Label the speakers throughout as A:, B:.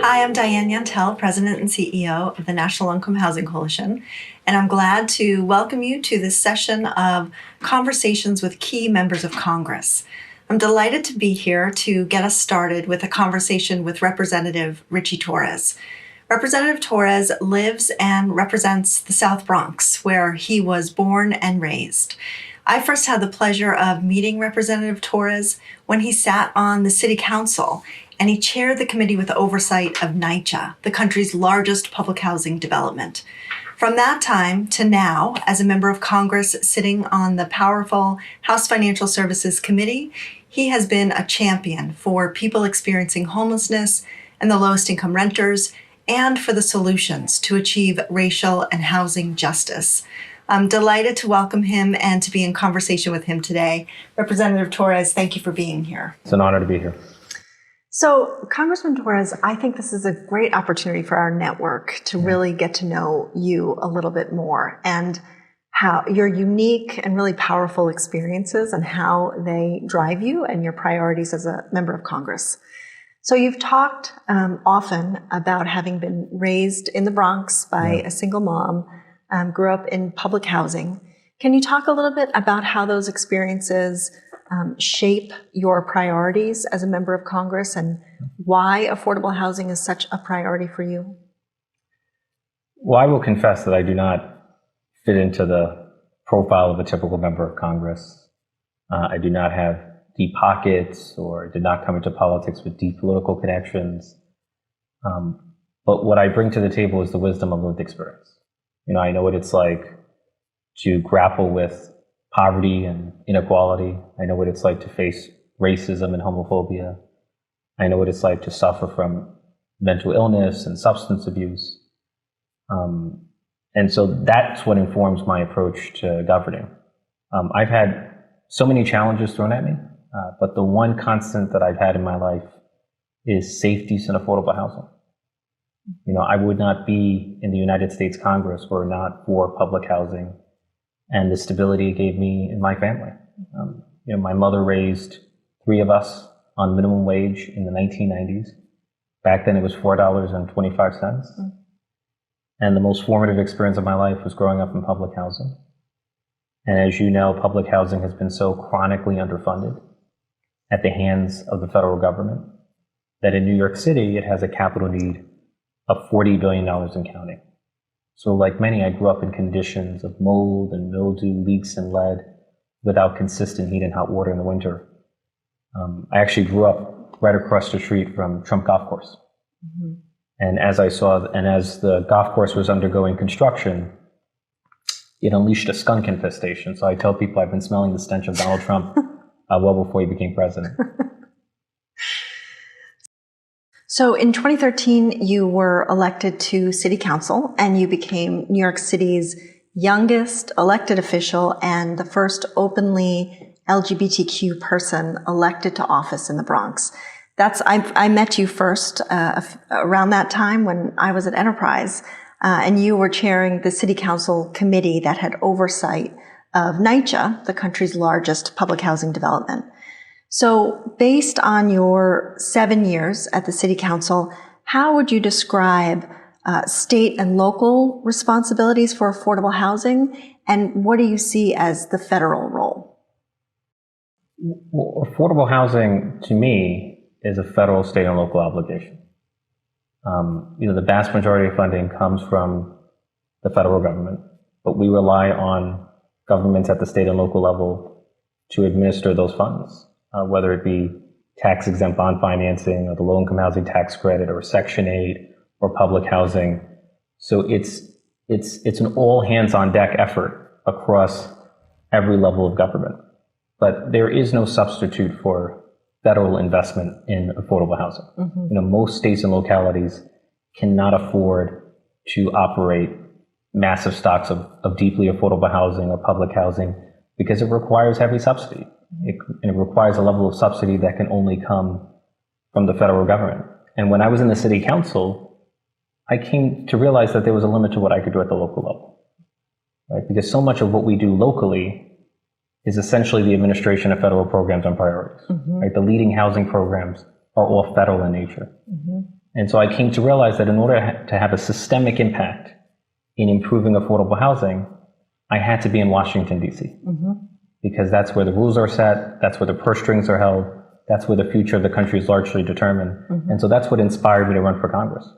A: Hi, I'm Diane Yantel, President and CEO of the National Low-Income Housing Coalition, and I'm glad to welcome you to this session of conversations with key members of Congress. I'm delighted to be here to get us started with a conversation with Representative Richie Torres. Representative Torres lives and represents the South Bronx, where he was born and raised. I first had the pleasure of meeting Representative Torres when he sat on the City Council, and he chaired the committee with oversight of NYCHA, the country's largest public housing development. From that time to now, as a member of Congress sitting on the powerful House Financial Services Committee, he has been a champion for people experiencing homelessness and the lowest income renters, and for the solutions to achieve racial and housing justice. I'm delighted to welcome him and to be in conversation with him today. Representative Torres, thank you for being here.
B: It's an honor to be here.
A: So, Congressman Torres, I think this is a great opportunity for our network to really get to know you a little bit more and how your unique and really powerful experiences and how they drive you and your priorities as a member of Congress. So you've talked often about having been raised in the Bronx by a single mom, grew up in public housing. Can you talk a little bit about how those experiences shape your priorities as a member of Congress and why affordable housing is such a priority for you?
B: Well, I will confess that I do not fit into the profile of a typical member of Congress. I do not have deep pockets or did not come into politics with deep political connections. But what I bring to the table is the wisdom of lived experience. You know, I know what it's like to grapple with poverty and inequality. I know what it's like to face racism and homophobia. I know what it's like to suffer from mental illness and substance abuse. And so that's what informs my approach to governing. I've had so many challenges thrown at me, but the one constant that I've had in my life is safety and affordable housing. You know, I would not be in the United States Congress were it not for public housing and the stability it gave me and my family. You know, my mother raised 3 of us on minimum wage in the 1990s. Back then it was $4.25. And the most formative experience of my life was growing up in public housing. And as you know, public housing has been so chronically underfunded at the hands of the federal government that in New York City, it has a capital need of $40 billion and counting. So like many, I grew up in conditions of mold and mildew, leaks and lead without consistent heat and hot water in the winter. I actually grew up right across the street from Trump Golf Course. And as the golf course was undergoing construction, it unleashed a skunk infestation. So I tell people I've been smelling the stench of Donald Trump well before he became president.
A: So in 2013, you were elected to City Council and you became New York City's youngest elected official and the first openly LGBTQ person elected to office in the Bronx. I met you first around that time when I was at Enterprise, and you were chairing the City Council committee that had oversight of NYCHA, the country's largest public housing development. So based on your 7 years at the City Council, how would you describe state and local responsibilities for affordable housing, and what do you see as the federal role?
B: Well, affordable housing, to me, is a federal, state, and local obligation. You know, the vast majority of funding comes from the federal government, but we rely on governments at the state and local level to administer those funds. Whether it be tax-exempt bond financing or the low-income housing tax credit or Section 8 or public housing. So it's an all-hands-on-deck effort across every level of government. But there is no substitute for federal investment in affordable housing. You know, most states and localities cannot afford to operate massive stocks of deeply affordable housing or public housing because it requires heavy subsidy. It requires a level of subsidy that can only come from the federal government. And when I was in the City Council, I came to realize that there was a limit to what I could do at the local level, right? Because so much of what we do locally is essentially the administration of federal programs and priorities. Right? The leading housing programs are all federal in nature. And so I came to realize that in order to have a systemic impact in improving affordable housing, I had to be in Washington, D.C. Because that's where the rules are set, that's where the purse strings are held, that's where the future of the country is largely determined. And so that's what inspired me to run for Congress.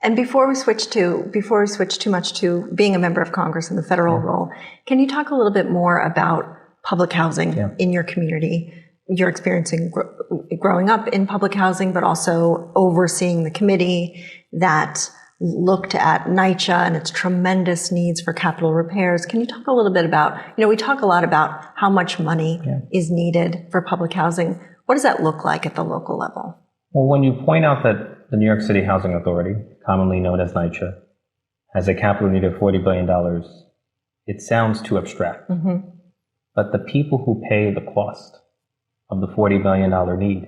A: And before we switch too much to being a member of Congress in the federal role, can you talk a little bit more about public housing in your community? You're experiencing growing up in public housing, but also overseeing the committee that looked at NYCHA and its tremendous needs for capital repairs. Can you talk a little bit about, we talk a lot about how much money is needed for public housing. What does that look like at the local level?
B: Well, when you point out that the New York City Housing Authority, commonly known as NYCHA, has a capital need of $40 billion, it sounds too abstract. But the people who pay the cost of the $40 billion need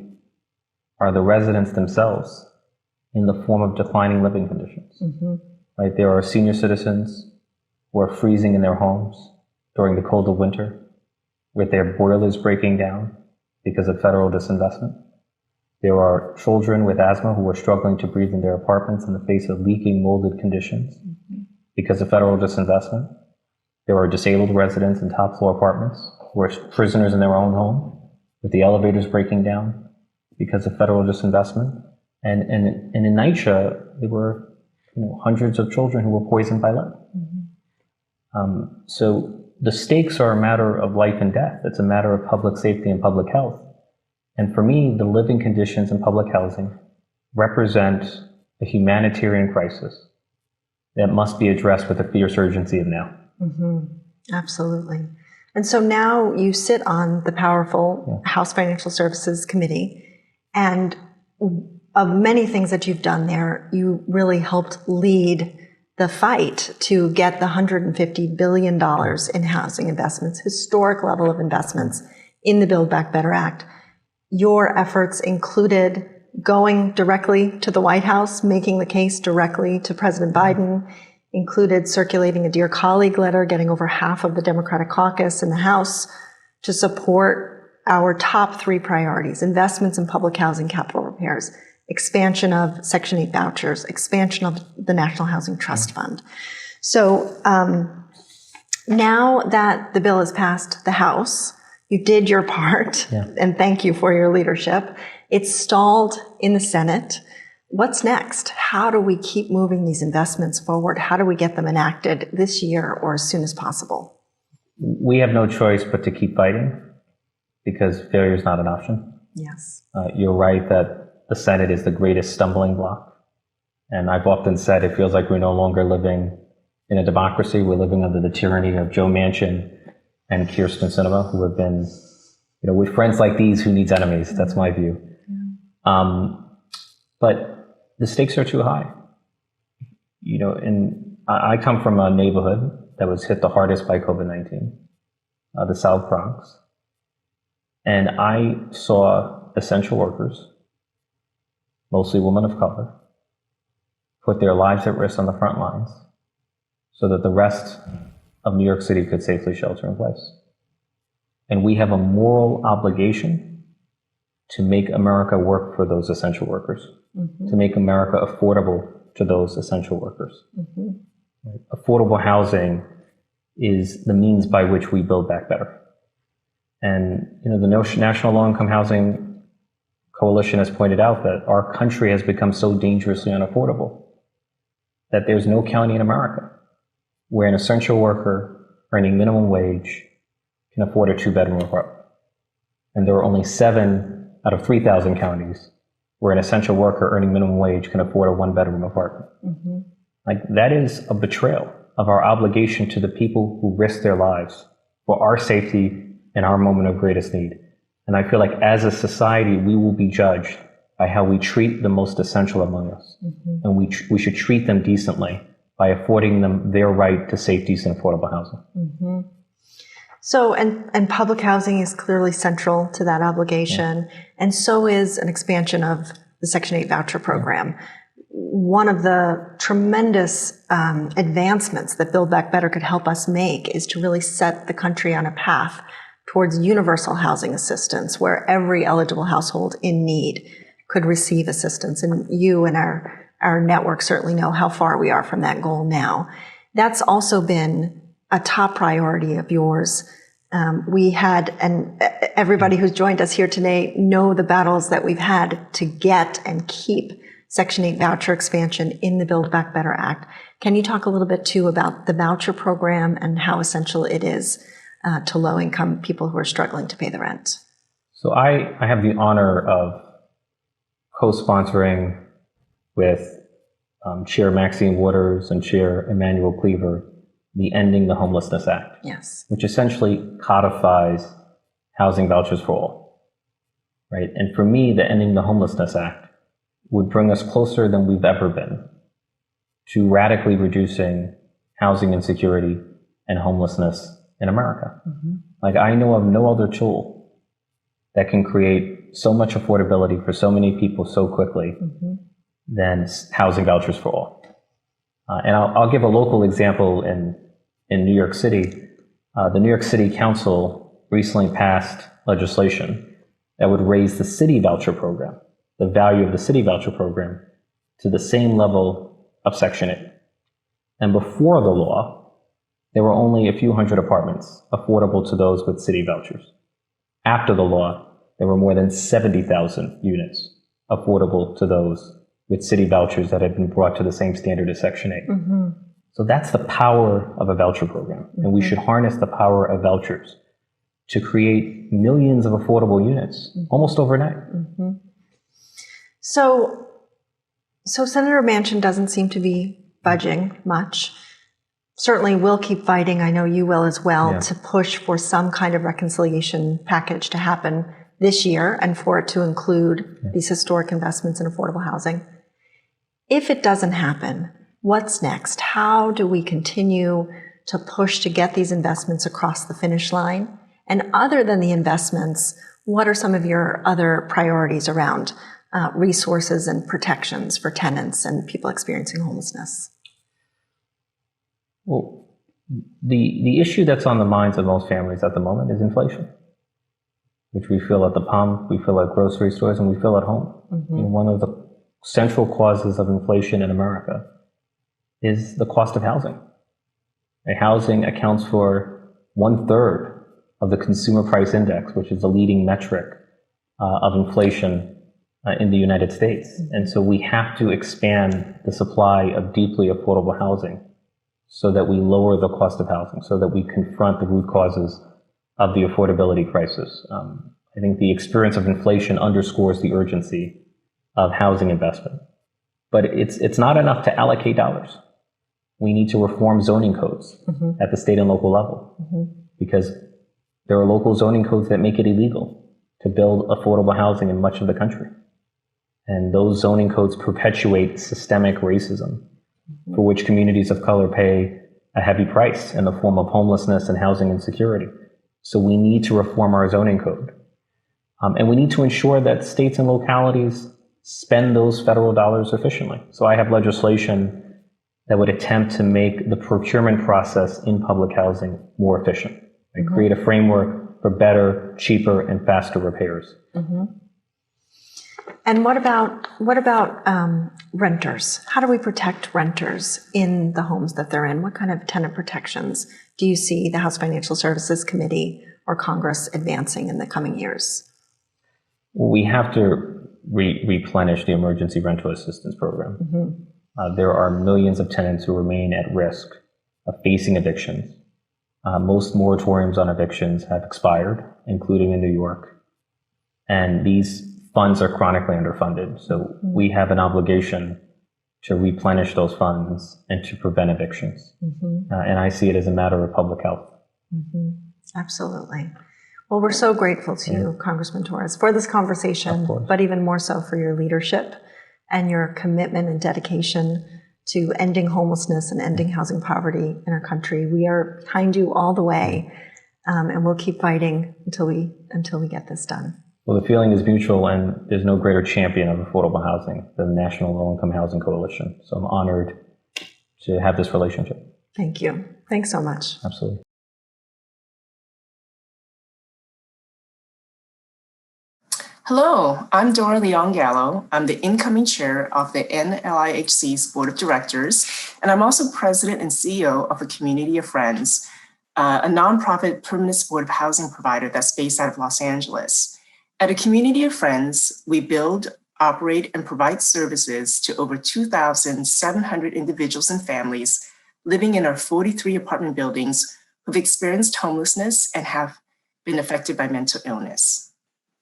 B: are the residents themselves in the form of declining living conditions. Right? There are senior citizens who are freezing in their homes during the cold of winter, with their boilers breaking down because of federal disinvestment. There are children with asthma who are struggling to breathe in their apartments in the face of leaking, molded conditions because of federal disinvestment. There are disabled residents in top floor apartments who are prisoners in their own home with the elevators breaking down because of federal disinvestment. And in NYCHA, there were hundreds of children who were poisoned by lead. So the stakes are a matter of life and death. It's a matter of public safety and public health. And for me, the living conditions in public housing represent a humanitarian crisis that must be addressed with a fierce urgency of now.
A: Absolutely. And so now you sit on the powerful House Financial Services Committee, and of many things that you've done there, you really helped lead the fight to get the $150 billion in housing investments, historic level of investments in the Build Back Better Act. Your efforts included going directly to the White House, making the case directly to President Biden, included circulating a Dear Colleague letter, getting over half of the Democratic caucus in the House to support our top three priorities: investments in public housing, capital repairs, expansion of Section 8 vouchers, expansion of the National Housing Trust Fund. So now that the bill has passed the House, you did your part, and thank you for your leadership. It's stalled in the Senate. What's next? How do we keep moving these investments forward? How do we get them enacted this year or as soon as possible?
B: We have no choice but to keep fighting, because failure is not an option.
A: Yes.
B: You're right that the Senate is the greatest stumbling block. And I've often said it feels like we're no longer living in a democracy. We're living under the tyranny of Joe Manchin and Kyrsten Sinema, who have been, with friends like these, who needs enemies? That's my view. But the stakes are too high. I come from a neighborhood that was hit the hardest by COVID-19, the South Bronx. And I saw essential workers, mostly women of color, put their lives at risk on the front lines so that the rest of New York City could safely shelter in place. And we have a moral obligation to make America work for those essential workers, to make America affordable to those essential workers. Right? Affordable housing is the means by which we build back better. And the National Low-Income Housing Coalition has pointed out that our country has become so dangerously unaffordable that there's no county in America where an essential worker earning minimum wage can afford a two-bedroom apartment. And there are only 7 out of 3,000 counties where an essential worker earning minimum wage can afford a one-bedroom apartment. Like, that is a betrayal of our obligation to the people who risk their lives for our safety in our moment of greatest need. And I feel like as a society, we will be judged by how we treat the most essential among us. And we should treat them decently by affording them their right to safe, decent, affordable housing.
A: So, and public housing is clearly central to that obligation, and so is an expansion of the Section 8 voucher program. One of the tremendous advancements that Build Back Better could help us make is to really set the country on a path towards universal housing assistance, where every eligible household in need could receive assistance. And you and our network certainly know how far we are from that goal now. That's also been a top priority of yours. We had, and everybody who's joined us here today know the battles that we've had to get and keep Section 8 voucher expansion in the Build Back Better Act. Can you talk a little bit too about the voucher program and how essential it is to low-income people who are struggling to pay the rent?
B: So I have the honor of co-sponsoring with Chair Maxine Waters and Chair Emmanuel Cleaver the Ending the Homelessness Act,
A: yes,
B: which essentially codifies housing vouchers for all, right? And for me, the Ending the Homelessness Act would bring us closer than we've ever been to radically reducing housing insecurity and homelessness in America. Mm-hmm. Like, I know of no other tool that can create so much affordability for so many people so quickly mm-hmm. than housing vouchers for all. And I'll give a local example in New York City. The New York City Council recently passed legislation that would raise the city voucher program, the value of the city voucher program, to the same level of Section 8. And before the law, there were only a few hundred apartments affordable to those with city vouchers. After the law, there were more than 70,000 units affordable to those with city vouchers that had been brought to the same standard as Section 8. Mm-hmm. So that's the power of a voucher program. Mm-hmm. And we should harness the power of vouchers to create millions of affordable units mm-hmm. almost overnight. Mm-hmm.
A: So Senator Manchin doesn't seem to be budging much. Certainly we'll keep fighting, I know you will as well, to push for some kind of reconciliation package to happen this year and for it to include these historic investments in affordable housing. If it doesn't happen, what's next? How do we continue to push to get these investments across the finish line? And other than the investments, what are some of your other priorities around resources and protections for tenants and people experiencing homelessness?
B: Well, the issue that's on the minds of most families at the moment is inflation, which we feel at the pump, we feel at grocery stores, and we feel at home. Mm-hmm. And one of the central causes of inflation in America is the cost of housing. Housing accounts for 1/3 of the consumer price index, which is the leading metric of inflation in the United States. And so we have to expand the supply of deeply affordable housing so that we lower the cost of housing, so that we confront the root causes of the affordability crisis. I think the experience of inflation underscores the urgency of housing investment. But it's not enough to allocate dollars. We need to reform zoning codes mm-hmm. at the state and local level mm-hmm. because there are local zoning codes that make it illegal to build affordable housing in much of the country. And those zoning codes perpetuate systemic racism mm-hmm. for which communities of color pay a heavy price in the form of homelessness and housing insecurity. So we need to reform our zoning code. And we need to ensure that states and localities spend those federal dollars efficiently. So I have legislation that would attempt to make the procurement process in public housing more efficient and mm-hmm. create a framework for better, cheaper, and faster repairs. Mm-hmm.
A: And what about renters? How do we protect renters in the homes that they're in? What kind of tenant protections do you see the House Financial Services Committee or Congress advancing in the coming years?
B: We have to replenish the emergency rental assistance program. Mm-hmm. There are millions of tenants who remain at risk of facing evictions. Most moratoriums on evictions have expired, including in New York. And these funds are chronically underfunded. So mm-hmm. we have an obligation to replenish those funds and to prevent evictions. Mm-hmm. And I see it as a matter of public health.
A: Mm-hmm. Absolutely. Well, we're so grateful to you, Congressman Torres, for this conversation, but even more so for your leadership and your commitment and dedication to ending homelessness and ending housing poverty in our country. We are behind you all the way, and we'll keep fighting until we get this done.
B: Well, the feeling is mutual, and there's no greater champion of affordable housing than the National Low-Income Housing Coalition. So I'm honored to have this relationship.
A: Thank you. Thanks so much.
B: Absolutely.
C: Hello, I'm Dora Leon Gallo. I'm the incoming chair of the NLIHC's Board of Directors, and I'm also president and CEO of the Community of Friends, a nonprofit permanent supportive housing provider that's based out of Los Angeles. At a Community of Friends, we build, operate, and provide services to over 2,700 individuals and families living in our 43 apartment buildings who've experienced homelessness and have been affected by mental illness.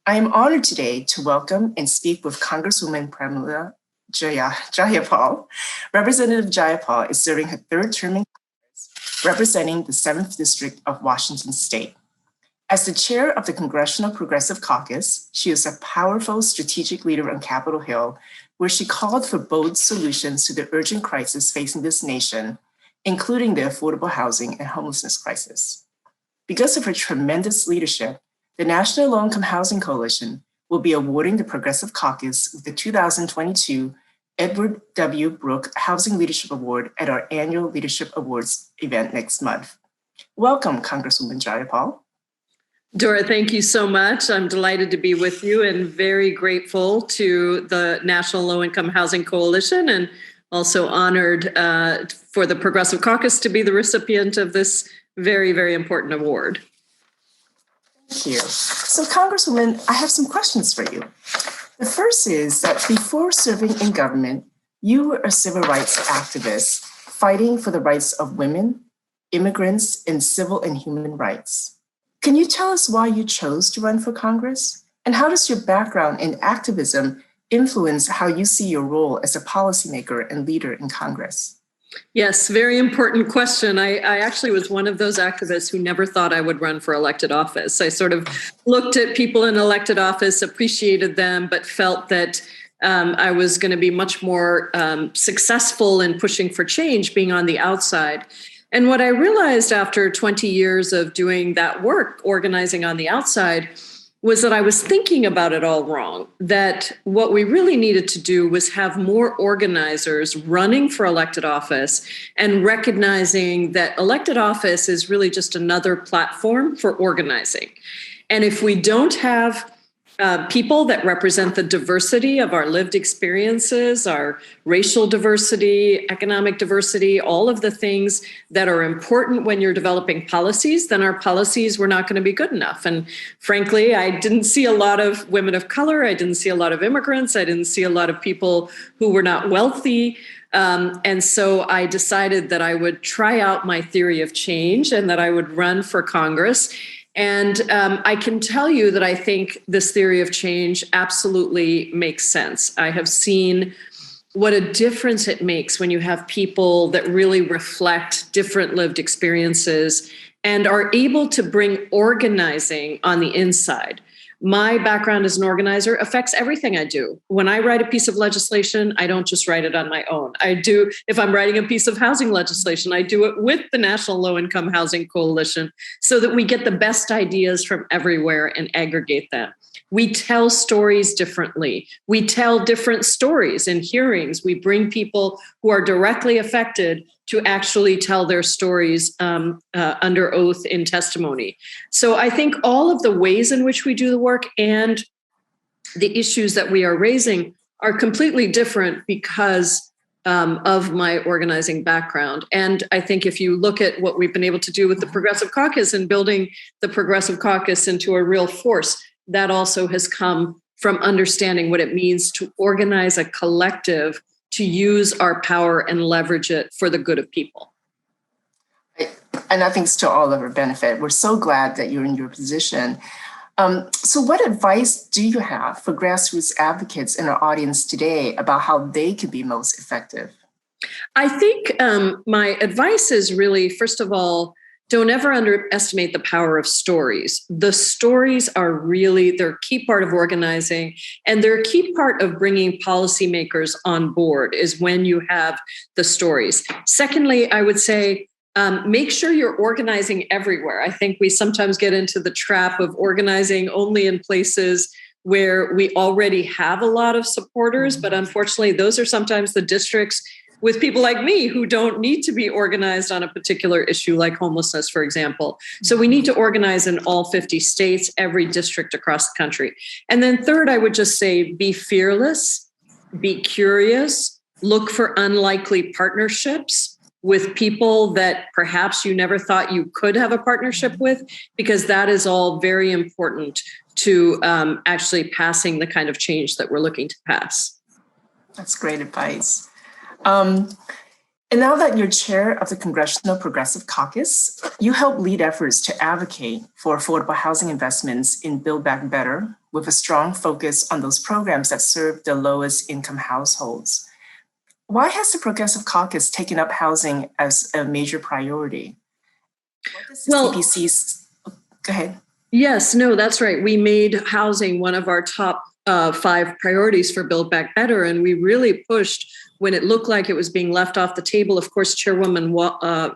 C: I am honored today to welcome and speak with Congresswoman Pramila Jayapal. Representative Jayapal is serving her third term in Congress, representing the 7th District of Washington State. As the chair of the Congressional Progressive Caucus, she is a powerful strategic leader on Capitol Hill, where she called for bold solutions to the urgent crisis facing this nation, including the affordable housing and homelessness crisis. Because of her tremendous leadership, the National Low-Income Housing Coalition will be awarding the Progressive Caucus with the 2022 Edward W. Brooke Housing Leadership Award at our annual Leadership Awards event next month. Welcome, Congresswoman Jayapal.
D: Dora, thank you so much. I'm delighted to be with you and very grateful to the National Low-Income Housing Coalition, and also honored for the Progressive Caucus to be the recipient of this very, very important award.
C: Thank you. So, Congresswoman, I have some questions for you. The first is that before serving in government, you were a civil rights activist fighting for the rights of women, immigrants, and civil and human rights. Can you tell us why you chose to run for Congress? And how does your background in activism influence how you see your role as a policymaker and leader in Congress?
D: Yes, very important question. I actually was one of those activists who never thought I would run for elected office. I sort of looked at people in elected office, appreciated them, but felt that I was going to be much more successful in pushing for change being on the outside. And what I realized after 20 years of doing that work, organizing on the outside, was that I was thinking about it all wrong, that what we really needed to do was have more organizers running for elected office and recognizing that elected office is really just another platform for organizing. And if we don't have people that represent the diversity of our lived experiences, our racial diversity, economic diversity, all of the things that are important when you're developing policies, then our policies were not going to be good enough. And frankly, I didn't see a lot of women of color. I didn't see a lot of immigrants. I didn't see a lot of people who were not wealthy. And so I decided that I would try out my theory of change and that I would run for Congress. And I can tell you that I think this theory of change absolutely makes sense. I have seen what a difference it makes when you have people that really reflect different lived experiences and are able to bring organizing on the inside. My background as an organizer affects everything I do. When I write a piece of legislation, I don't just write it on my own. If I'm writing a piece of housing legislation, I do it with the National Low-Income Housing Coalition so that we get the best ideas from everywhere and aggregate them. We tell stories differently. We tell different stories in hearings. We bring people who are directly affected to actually tell their stories under oath in testimony. So I think all of the ways in which we do the work and the issues that we are raising are completely different because of my organizing background. And I think if you look at what we've been able to do with the Progressive Caucus and building the Progressive Caucus into a real force, that also has come from understanding what it means to organize a collective to use our power and leverage it for the good of people.
C: And I think it's to all of our benefit. We're so glad that you're in your position. So what advice do you have for grassroots advocates in our audience today about how they can be most effective?
D: I think my advice is really, first of all, don't ever underestimate the power of stories. The stories are they're a key part of organizing, and they're a key part of bringing policymakers on board is when you have the stories. Secondly, I would say, make sure you're organizing everywhere. I think we sometimes get into the trap of organizing only in places where we already have a lot of supporters, but unfortunately, those are sometimes the districts with people like me who don't need to be organized on a particular issue like homelessness, for example. So we need to organize in all 50 states, every district across the country. And then third, I would just say, be fearless, be curious, look for unlikely partnerships with people that perhaps you never thought you could have a partnership with, because that is all very important to actually passing the kind of change that we're looking to pass.
C: That's great advice. And now that you're chair of the Congressional Progressive Caucus, you help lead efforts to advocate for affordable housing investments in Build Back Better, with a strong focus on those programs that serve the lowest income households. Why has the Progressive Caucus taken up housing as a major priority? What does the CPC's, go ahead.
D: Yes, no, that's right. We made housing one of our top 5 priorities for Build Back Better, and we really pushed when it looked like it was being left off the table. Of course, Chairwoman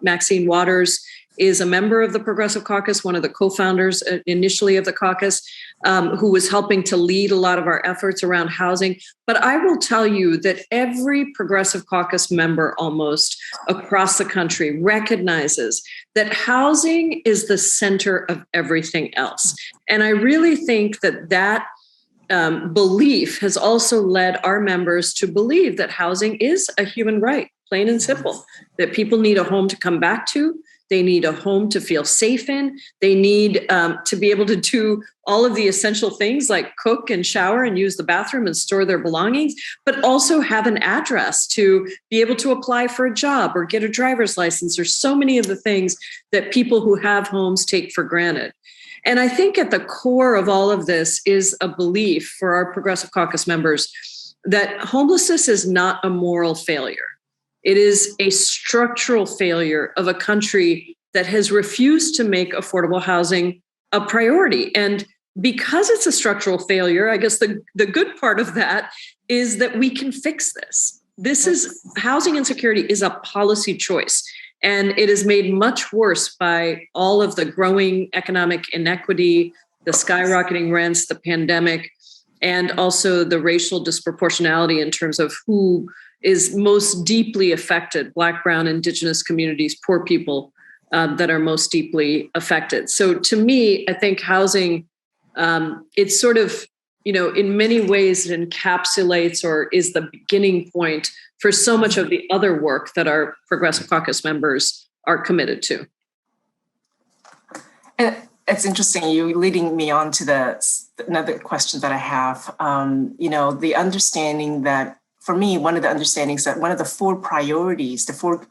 D: Maxine Waters is a member of the Progressive Caucus, one of the co-founders initially of the caucus, who was helping to lead a lot of our efforts around housing. But I will tell you that every Progressive Caucus member almost across the country recognizes that housing is the center of everything else. And I really think that belief has also led our members to believe that housing is a human right, plain and simple, that people need a home to come back to. They need a home to feel safe in. They need to be able to do all of the essential things like cook and shower and use the bathroom and store their belongings, but also have an address to be able to apply for a job or get a driver's license. There's so many of the things that people who have homes take for granted. And I think at the core of all of this is a belief for our Progressive Caucus members that homelessness is not a moral failure. It is a structural failure of a country that has refused to make affordable housing a priority. And because it's a structural failure, I guess the good part of that is that we can fix this. Housing insecurity is a policy choice. And it is made much worse by all of the growing economic inequity, the skyrocketing rents, the pandemic, and also the racial disproportionality in terms of who is most deeply affected: Black, Brown, Indigenous communities, poor people that are most deeply affected. So to me, I think housing, it's sort of, in many ways it encapsulates or is the beginning point for so much of the other work that our Progressive Caucus members are committed to.
C: And it's interesting, you leading me on to another question that I have. The understanding that, for me, one of the understandings that one of the 4 priorities, 4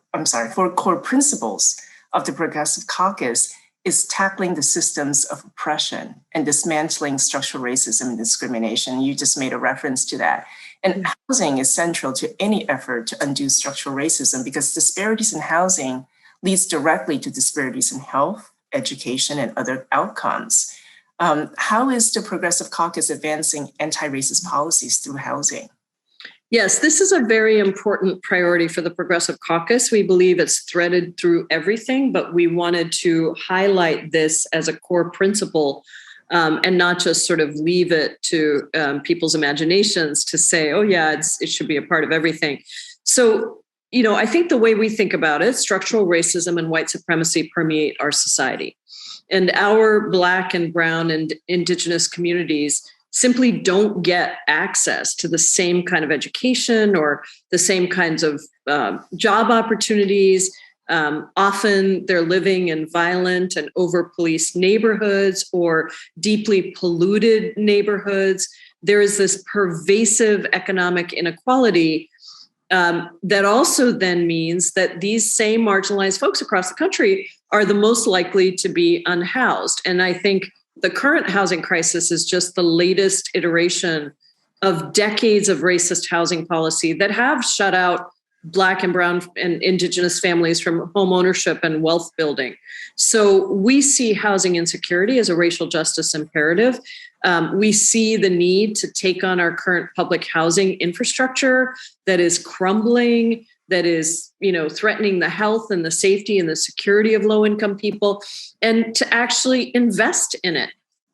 C: core principles of the Progressive Caucus is tackling the systems of oppression and dismantling structural racism and discrimination. You just made a reference to that. And housing is central to any effort to undo structural racism, because disparities in housing leads directly to disparities in health, education, and other outcomes. How is the Progressive Caucus advancing anti-racist policies through housing?
D: Yes, this is a very important priority for the Progressive Caucus. We believe it's threaded through everything, but we wanted to highlight this as a core principle and not just sort of leave it to people's imaginations to say, oh yeah, it should be a part of everything. So, I think the way we think about it, structural racism and white supremacy permeate our society. And our Black and Brown and Indigenous communities simply don't get access to the same kind of education or the same kinds of job opportunities. Often they're living in violent and over-policed neighborhoods or deeply polluted neighborhoods. There is this pervasive economic inequality that also then means that these same marginalized folks across the country are the most likely to be unhoused. And I think the current housing crisis is just the latest iteration of decades of racist housing policy that have shut out Black and Brown and Indigenous families from home ownership and wealth building. So we see housing insecurity as a racial justice imperative. We see the need to take on our current public housing infrastructure that is crumbling, that is, threatening the health and the safety and the security of low-income people, and to actually invest in it.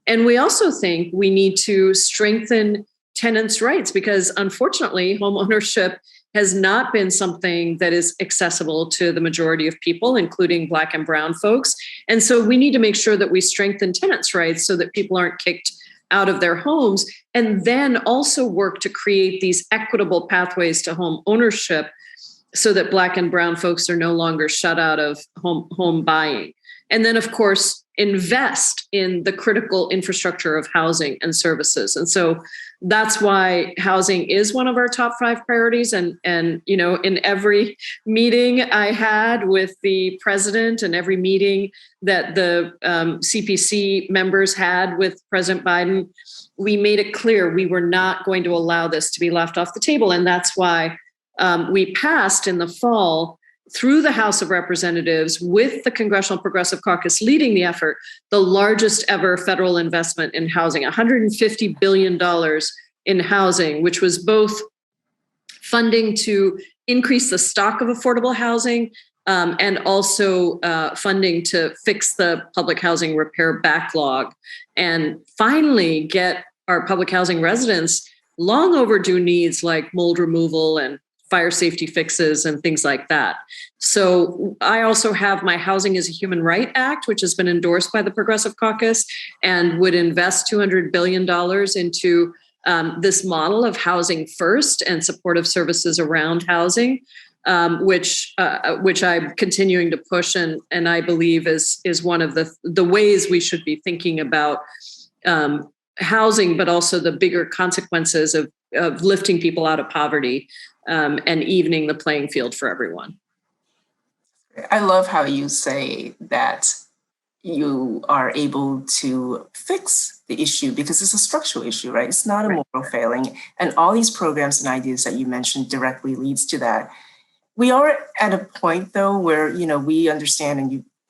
D: And we also think we need to strengthen tenants' rights, because unfortunately, home ownership has not been something that is accessible to the majority of people, including Black and brown folks. And so we need to make sure that we strengthen tenants' rights so that people aren't kicked out of their homes, and then also work to create these equitable pathways to home ownership so that Black and brown folks are no longer shut out of home buying. And then, of course, invest in the critical infrastructure of housing and services. And so that's why housing is one of our top 5 priorities. And in every meeting I had with the president and every meeting that the CPC members had with President Biden, we made it clear we were not going to allow this to be left off the table. And that's why we passed in the fall through the House of Representatives, with the Congressional Progressive Caucus leading the effort, the largest ever federal investment in housing, $150 billion in housing, which was both funding to increase the stock of affordable housing and also funding to fix the public housing repair backlog and finally get our public housing residents long overdue needs like mold removal and fire safety fixes and things like that. So I also have my Housing is a Human Right Act, which has been endorsed by the Progressive Caucus and would invest $200 billion into this model of housing first and supportive services around housing, which I'm continuing to push and I believe is one of the ways we should be thinking about housing, but also the bigger consequences of lifting people out of poverty and evening the playing field for everyone.
C: I love how you say that you are able to fix the issue because it's a structural issue, right? It's not a moral failing. And all these programs and ideas that you mentioned directly leads to that. We are at a point, though, where we understand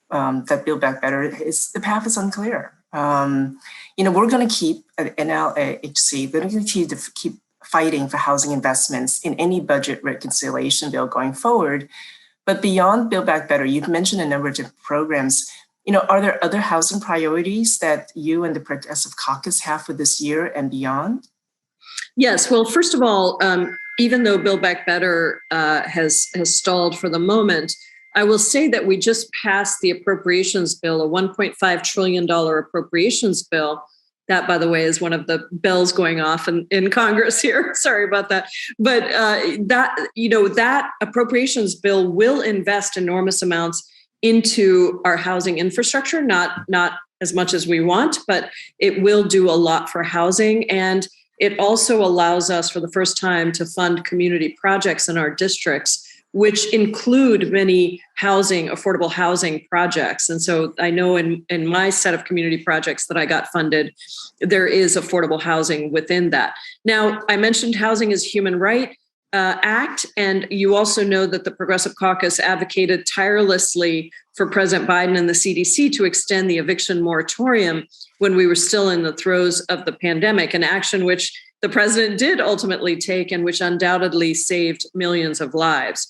C: and that Build Back Better the path is unclear. We're going to keep at NLIHC, we're going to continue to keep fighting for housing investments in any budget reconciliation bill going forward. But beyond Build Back Better, you've mentioned a number of different programs. Are there other housing priorities that you and the Progressive Caucus have for this year and beyond?
D: Yes. Well, first of all, even though Build Back Better has stalled for the moment, I will say that we just passed the appropriations bill, a $1.5 trillion appropriations bill. That, by the way, is one of the bells going off in Congress here. Sorry about that. But that appropriations bill will invest enormous amounts into our housing infrastructure, not as much as we want, but it will do a lot for housing. And it also allows us for the first time to fund community projects in our districts, which include many affordable housing projects. And so I know in my set of community projects that I got funded, there is affordable housing within that. Now, I mentioned Housing is a Human Right Act, and you also know that the Progressive Caucus advocated tirelessly for President Biden and the CDC to extend the eviction moratorium when we were still in the throes of the pandemic, an action which the president did ultimately take and which undoubtedly saved millions of lives.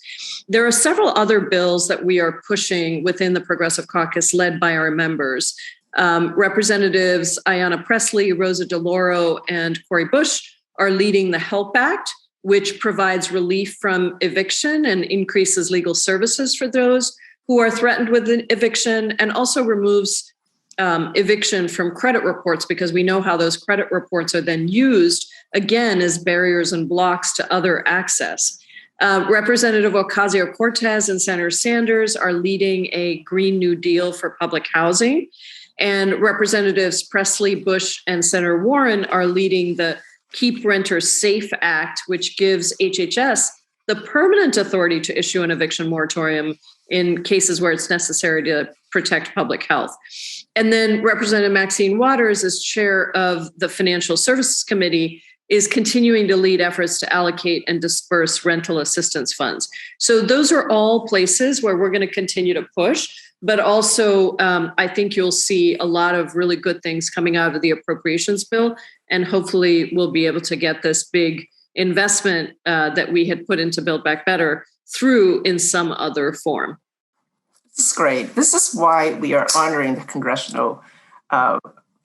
D: There are several other bills that we are pushing within the Progressive Caucus led by our members. Representatives Ayanna Pressley, Rosa DeLauro, and Cori Bush are leading the HELP Act, which provides relief from eviction and increases legal services for those who are threatened with an eviction, and also removes eviction from credit reports, because we know how those credit reports are then used, again, as barriers and blocks to other access. Representative Ocasio-Cortez and Senator Sanders are leading a Green New Deal for public housing. And Representatives Pressley, Bush, and Senator Warren are leading the Keep Renters Safe Act, which gives HHS the permanent authority to issue an eviction moratorium in cases where it's necessary to protect public health. And then Representative Maxine Waters, as chair of the Financial Services Committee, is continuing to lead efforts to allocate and disperse rental assistance funds. So those are all places where we're going to continue to push, but also I think you'll see a lot of really good things coming out of the appropriations bill, and hopefully we'll be able to get this big investment that we had put into Build Back Better through in some other form.
C: This is great. This is why we are honoring the congressional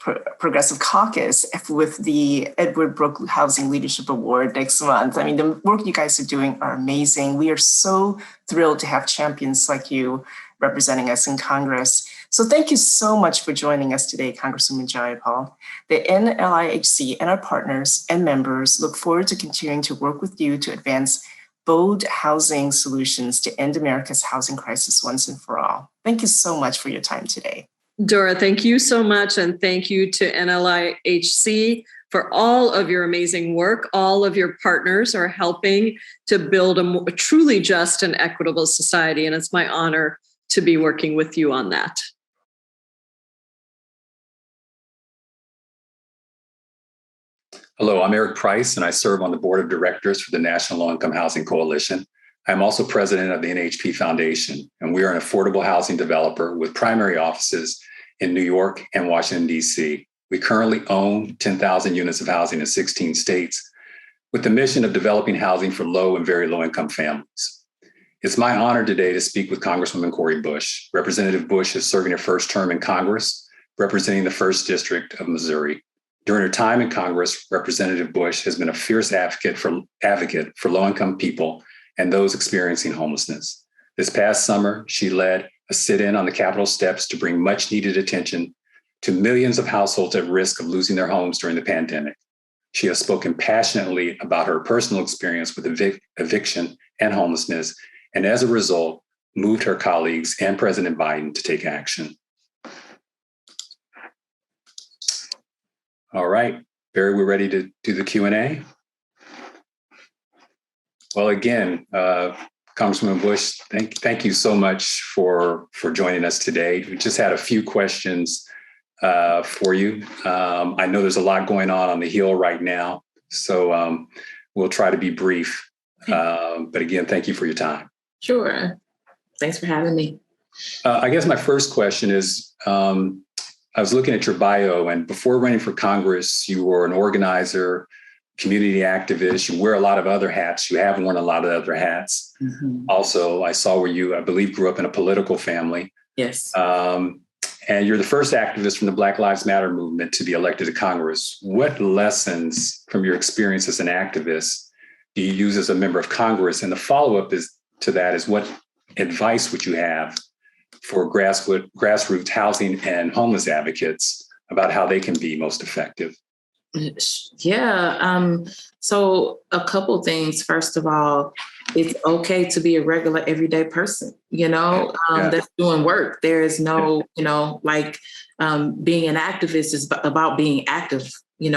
C: Progressive Caucus with the Edward Brooke Housing Leadership Award next month. I mean, the work you guys are doing are amazing. We are so thrilled to have champions like you representing us in Congress. So thank you so much for joining us today, Congresswoman Jayapal. The NLIHC and our partners and members look forward to continuing to work with you to advance bold housing solutions to end America's housing crisis once and for all. Thank you so much for your time today.
D: Dora, thank you so much. And thank you to NLIHC for all of your amazing work. All of your partners are helping to build a truly just and equitable society. And it's my honor to be working with you on that.
E: Hello, I'm Eric Price, and I serve on the board of directors for the National Low Income Housing Coalition. I'm also president of the NHP Foundation, and we are an affordable housing developer with primary offices in New York and Washington, D.C. We currently own 10,000 units of housing in 16 states with the mission of developing housing for low and very low income families. It's my honor today to speak with Congresswoman Cori Bush. Representative Bush is serving her first term in Congress, representing the 1st District of Missouri. During her time in Congress, Representative Bush has been a fierce advocate for low income people and those experiencing homelessness. This past summer, she led a sit-in on the Capitol steps to bring much needed attention to millions of households at risk of losing their homes during the pandemic. She has spoken passionately about her personal experience with eviction and homelessness, and as a result, moved her colleagues and President Biden to take action. All right, Barry, we're ready to do the Q&A. Well, again, Congresswoman Bush, thank you so much for joining us today. We just had a few questions for you. I know there's a lot going on the Hill right now, so we'll try to be brief. But again, thank you for your time.
F: Sure. Thanks for having me.
E: I guess my first question is, I was looking at your bio, and before running for Congress, you were an organizer, community activist. You wear a lot of other hats. You have worn a lot of other hats. Mm-hmm. Also, I saw where you, I believe, grew up in a political family.
F: Yes.
E: And you're the first activist from the Black Lives Matter movement to be elected to Congress. What lessons from your experience as an activist do you use as a member of Congress? And the follow-up to that is what advice would you have for grassroots housing and homeless advocates about how they can be most effective?
F: Yeah. So a couple things. First of all, it's okay to be a regular everyday person, that's doing work. There is no, being an activist is about being active.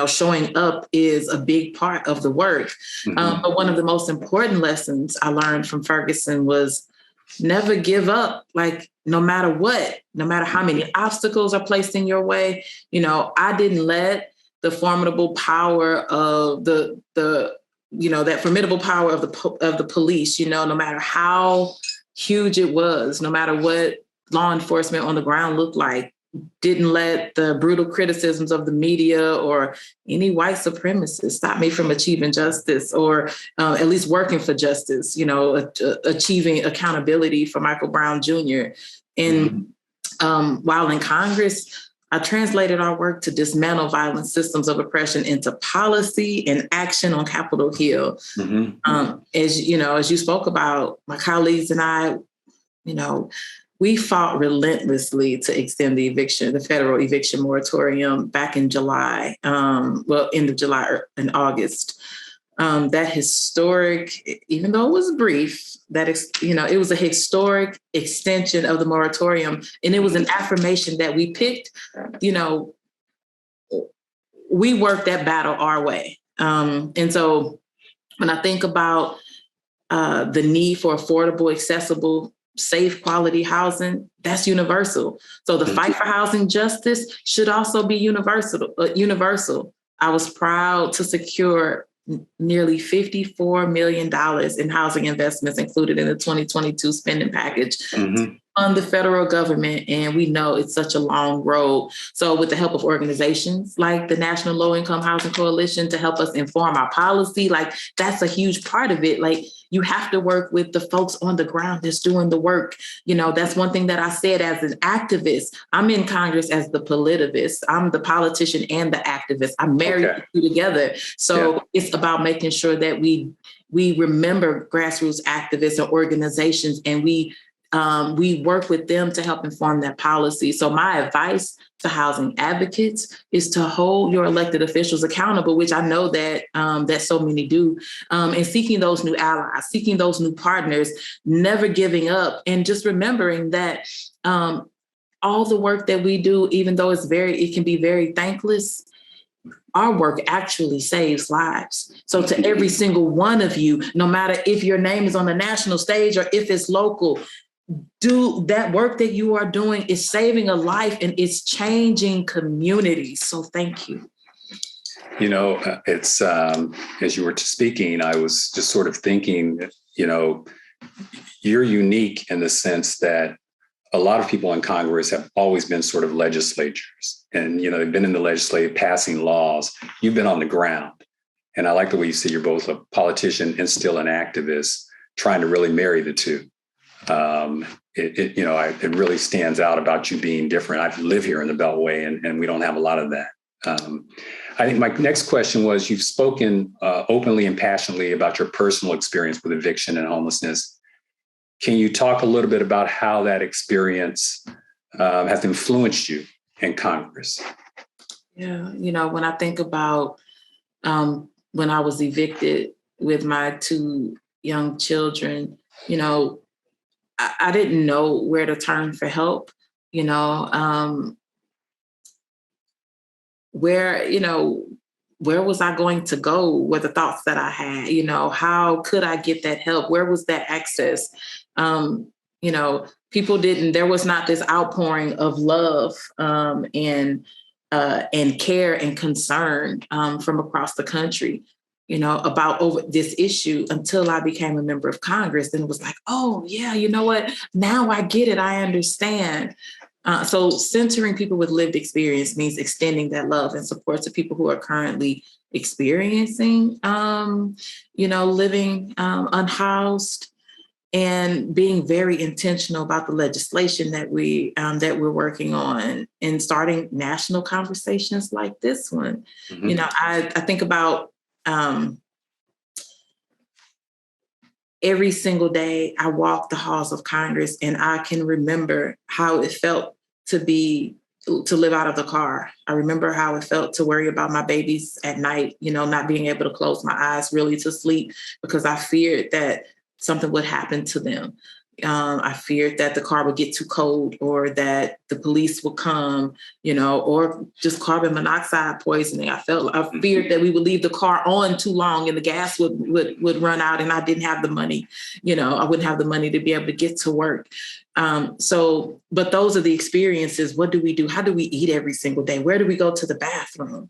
F: Showing up is a big part of the work. Mm-hmm. But one of the most important lessons I learned from Ferguson was never give up, no matter what, no matter how many obstacles are placed in your way. I didn't let the formidable power of that formidable power of the police, no matter how huge it was, no matter what law enforcement on the ground looked like, didn't let the brutal criticisms of the media or any white supremacists stop me from achieving justice, or at least working for justice, achieving accountability for Michael Brown Jr. And while in Congress, I translated our work to dismantle violent systems of oppression into policy and action on Capitol Hill. Mm-hmm. As you spoke about, my colleagues and I, we fought relentlessly to extend the federal eviction moratorium back in July, end of July and August. That historic, even though it was brief, it was a historic extension of the moratorium. And it was an affirmation that we picked, we worked that battle our way. And so when I think about the need for affordable, accessible, safe, quality housing, that's universal. So the fight for housing justice should also be universal. I was proud to secure nearly $54 million in housing investments included in the 2022 spending package on the federal government. And we know it's such a long road. So with the help of organizations like the National Low Income Housing Coalition to help us inform our policy, that's a huge part of it. you have to work with the folks on the ground that's doing the work. You know, that's one thing that I said as an activist. I'm in Congress as the politivist. I'm the politician and the activist. I married the two together. So it's about making sure that we remember grassroots activists and organizations, and we work with them to help inform that policy. So my advice to housing advocates is to hold your elected officials accountable, which I know that that so many do, and seeking those new allies, seeking those new partners, never giving up, and just remembering that all the work that we do, even though it can be very thankless, our work actually saves lives. So to every single one of you, no matter if your name is on the national stage or if it's local, do that work that you are doing is saving a life and it's changing communities. So thank you.
E: You know, it's as you were speaking, I was just sort of thinking, you know, you're unique in the sense that a lot of people in Congress have always been sort of legislators, and, you know, they've been in the legislature passing laws. You've been on the ground. And I like the way you say you're both a politician and still an activist, trying to really marry the two. It really stands out about you being different. I live here in the Beltway, and we don't have a lot of that. I think my next question was, you've spoken openly and passionately about your personal experience with eviction and homelessness. Can you talk a little bit about how that experience has influenced you in Congress?
F: Yeah, you know, when I think about when I was evicted with my two young children, you know, I didn't know where to turn for help, you know, where was I going to go were the thoughts that I had, you know, how could I get that help? Where was that access? You know, there was not this outpouring of love and care and concern from across the country, you know, about over this issue until I became a member of Congress. And it was like, oh, yeah, you know what? Now I get it. I understand. So centering people with lived experience means extending that love and support to people who are currently experiencing, living unhoused, and being very intentional about the legislation that we're working on, and starting national conversations like this one. Mm-hmm. You know, I think about every single day I walk the halls of Congress, and I can remember how it felt to live out of the car. I remember how it felt to worry about my babies at night, you know, not being able to close my eyes really to sleep because I feared that something would happen to them. I feared that the car would get too cold, or that the police would come, you know, or just carbon monoxide poisoning. I feared that we would leave the car on too long and the gas would run out, and I didn't have the money, you know, I wouldn't have the money to be able to get to work. But those are the experiences. What do we do? How do we eat every single day? Where do we go to the bathroom?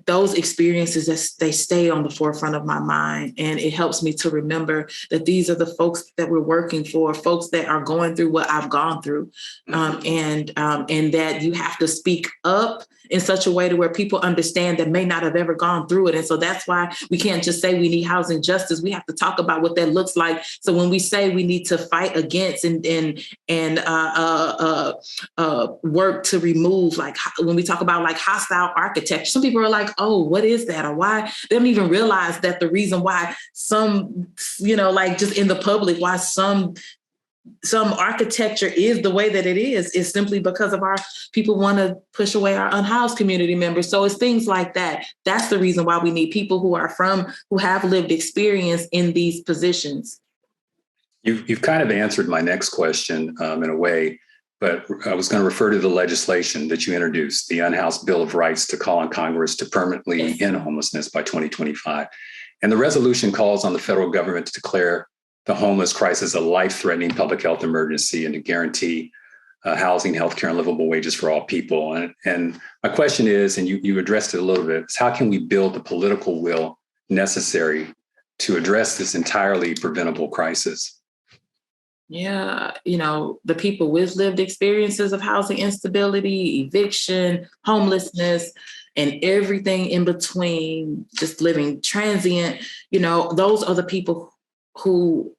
F: Those experiences, they stay on the forefront of my mind. And it helps me to remember that these are the folks that we're working for, folks that are going through what I've gone through. And that you have to speak up in such a way to where people understand that may not have ever gone through it. And so that's why we can't just say we need housing justice. We have to talk about what that looks like. So when we say we need to fight against and work to remove, like when we talk about like hostile architecture, some people are like, oh, what is that? Or why? They don't even realize that the reason why some, you know, like just in the public, why some architecture is the way that it is simply because of our people want to push away our unhoused community members. So it's things like that. That's the reason why we need people who have lived experience in these positions.
E: You've kind of answered my next question in a way, but I was going to refer to the legislation that you introduced, the Unhoused Bill of Rights, to call on Congress to permanently end homelessness by 2025. And the resolution calls on the federal government to declare the homeless crisis a life-threatening public health emergency and to guarantee housing, healthcare, and livable wages for all people. And my question is, and you addressed it a little bit, is how can we build the political will necessary to address this entirely preventable crisis?
F: Yeah, you know, the people with lived experiences of housing instability, eviction, homelessness, and everything in between, just living transient, those are the people who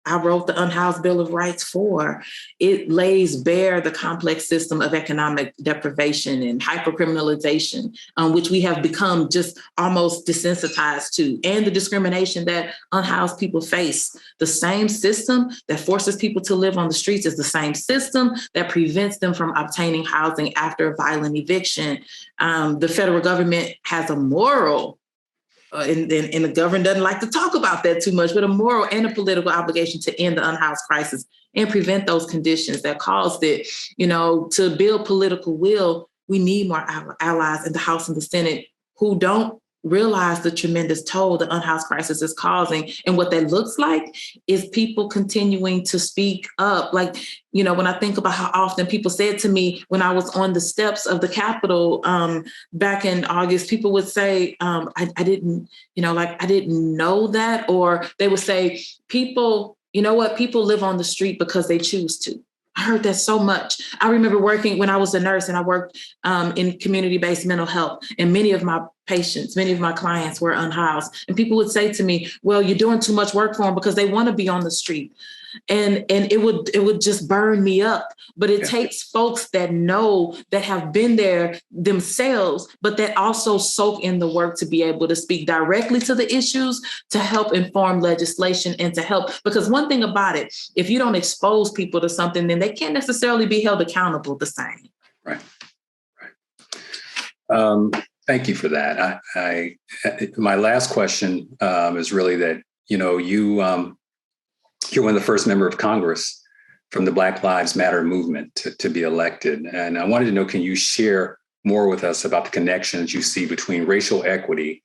F: I wrote the Unhoused Bill of Rights for. It lays bare the complex system of economic deprivation and hypercriminalization, which we have become just almost desensitized to, and the discrimination that unhoused people face. The same system that forces people to live on the streets is the same system that prevents them from obtaining housing after a violent eviction. The federal government has a moral and the government doesn't like to talk about that too much, but a moral and a political obligation to end the unhoused crisis and prevent those conditions that caused it. To build political will, we need more allies in the House and the Senate who don't realize the tremendous toll the unhoused crisis is causing. And what that looks like is people continuing to speak up. Like, when I think about how often people said to me when I was on the steps of the Capitol back in August, people would say, I didn't know that. Or they would say, people live on the street because they choose to. I heard that so much. I remember working when I was a nurse and I worked in community-based mental health, and many of my clients were unhoused. And people would say to me, well, you're doing too much work for them because they want to be on the street. And it would just burn me up. But it takes folks that know, that have been there themselves, but that also soak in the work to be able to speak directly to the issues, to help inform legislation and to help. Because one thing about it, if you don't expose people to something, then they can't necessarily be held accountable the same.
E: Right. Thank you for that. My last question is really that, you're one of the first member of Congress from the Black Lives Matter movement to be elected. And I wanted to know, can you share more with us about the connections you see between racial equity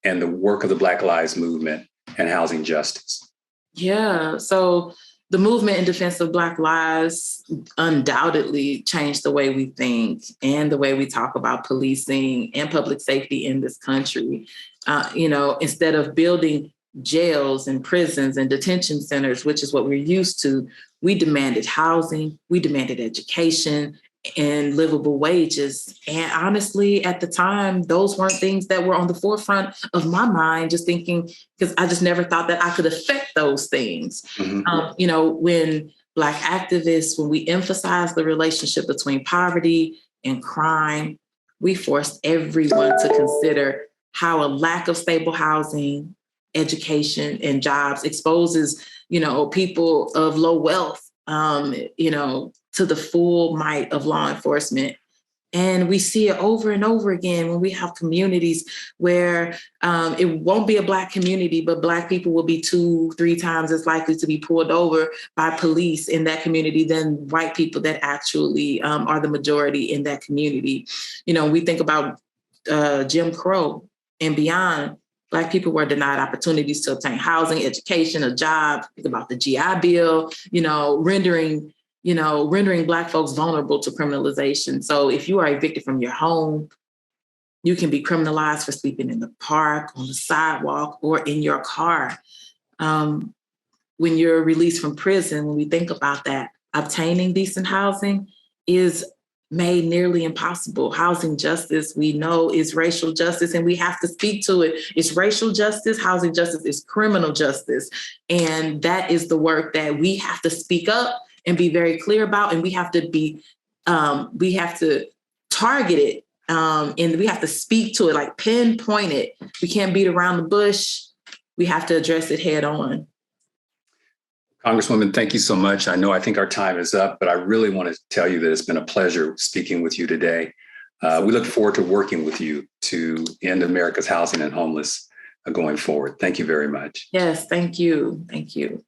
E: and the work of the Black Lives movement and housing justice?
F: Yeah, so the movement in defense of Black lives undoubtedly changed the way we think and the way we talk about policing and public safety in this country. Instead of building jails and prisons and detention centers, which is what we're used to, we demanded housing, we demanded education and livable wages. And honestly, at the time, those weren't things that were on the forefront of my mind, just thinking, because I just never thought that I could affect those things. Mm-hmm. When Black activists, when we emphasized the relationship between poverty and crime, we forced everyone to consider how a lack of stable housing, education, and jobs exposes, people of low wealth, to the full might of law enforcement. And we see it over and over again when we have communities where it won't be a Black community, but Black people will be 2-3 times as likely to be pulled over by police in that community than white people that actually are the majority in that community. We think about Jim Crow and beyond. Black people were denied opportunities to obtain housing, education, a job. Think about the GI Bill, rendering Black folks vulnerable to criminalization. So if you are evicted from your home, you can be criminalized for sleeping in the park, on the sidewalk, or in your car. When you're released from prison, when we think about that, obtaining decent housing is made nearly impossible. Housing justice, we know, is racial justice, and we have to speak to it. It's racial justice. Housing justice is criminal justice. And that is the work that we have to speak up and be very clear about. And we have to target it. And we have to speak to it, like pinpoint it. We can't beat around the bush. We have to address it head on.
E: Congresswoman, thank you so much. I think our time is up, but I really want to tell you that it's been a pleasure speaking with you today. We look forward to working with you to end America's housing and homeless going forward. Thank you very much.
F: Yes, thank you. Thank you.